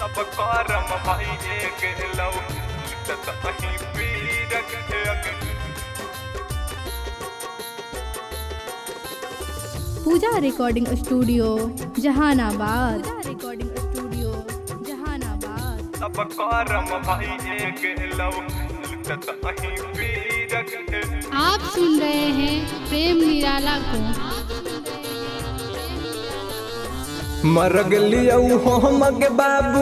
सब करम भाई एक लौ तहीं पीर के पूजा रिकॉर्डिंग स्टूडियो जहानाबाद। सब करम भाई एक लौ तहीं पीर के। आप सुन रहे हैं प्रेम निराला को। मरग लियऊ हम के बाबू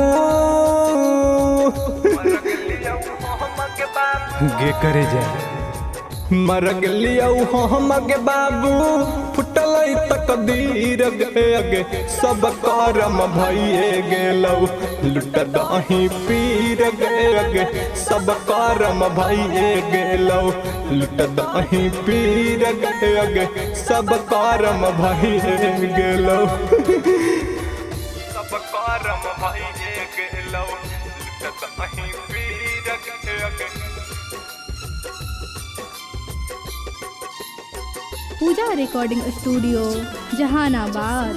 गे करे जा मरग लियऊ हम के बाबू फुटल तकदीर गे सब करम भइए गेलौ लुट दही पीर गे सब करम भइए गेलौ लुट दही पीर गे सब करम भइए गेलौ सब करम भाई एक लौ तहीं पीर के। पूजा रिकॉर्डिंग स्टूडियो जहानाबाद।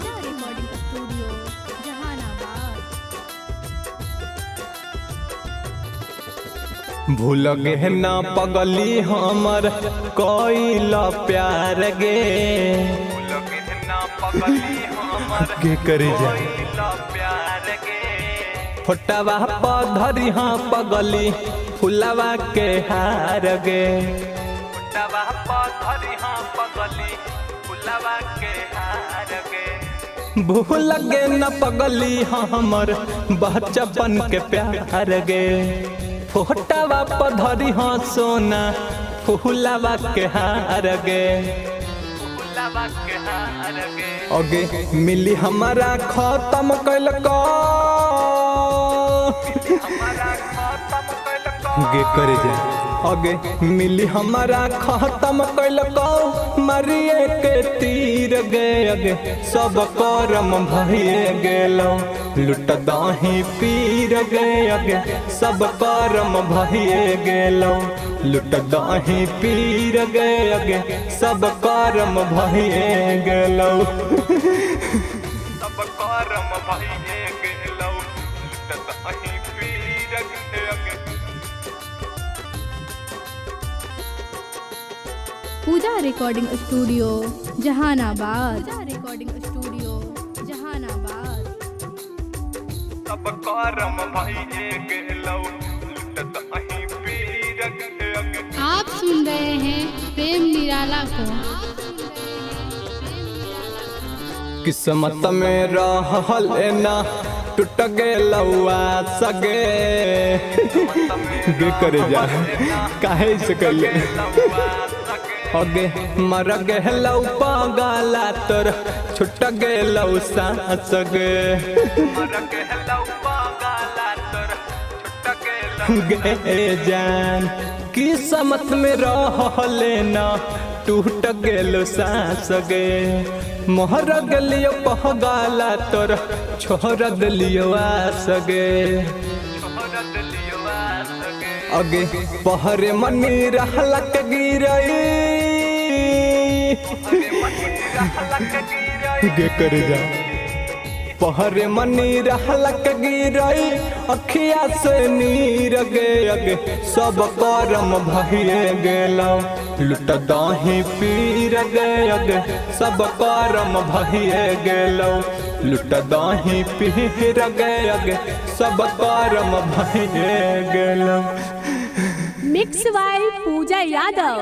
भूल गे ना पगली हमर कोइला प्यार गे ना पगली हमर के करे जा प्यार गे। फोटवा पधरी हाँ पगली फुलवा के हार गे दवा पथरी हाँ पगली फुलवा के हार गे। भूल गे न पगली हमर बचपन के प्यार गे फोटवा पधरी हाँ सोना फुलवा के हार गे फुलवा के हार गे। अगे मिली हमारा खत्म कैल हमारा खत्म कैल गे करे जा अगे मिली हमारा खत्म कैल मरिए के तीर गे अगे सब करम भइए गेलौ लुट दही पीर गे अगे सब करम भइए गेलौ लुट दही पीर गे अगे सब करम भइए गेलौ सब करम भाई एक लौ तहीं पीर के। पूजा रिकॉर्डिंग स्टूडियो जहानाबाद। सब करम भाई एक लौ तहीं पीर के। आप सुन रहे हैं प्रेम निराला को। किस्मत में रहल ना टूट गेलौआ सगे गे करे जा काहे से कइले अगे मर गेलौ पगला तोर छुट गेलौ सांस गे गे जान किस्मत में रहले ना टूट गेलो सांस गे मोहर गलियो पहगाला तोर छोड़ दिलियो आस गे अगे पहरे मनी रहलक गिरई गे करे जा पहरे मनी रहलक गिरई अखिया से नीर गे अगे सब करम भइए गेलौ लुट दही पीर गे अगे सब करम भइए गेलौ लुट दही पीर गे अगे सब करम भइए गेलौ। Mix by Puja Yadav.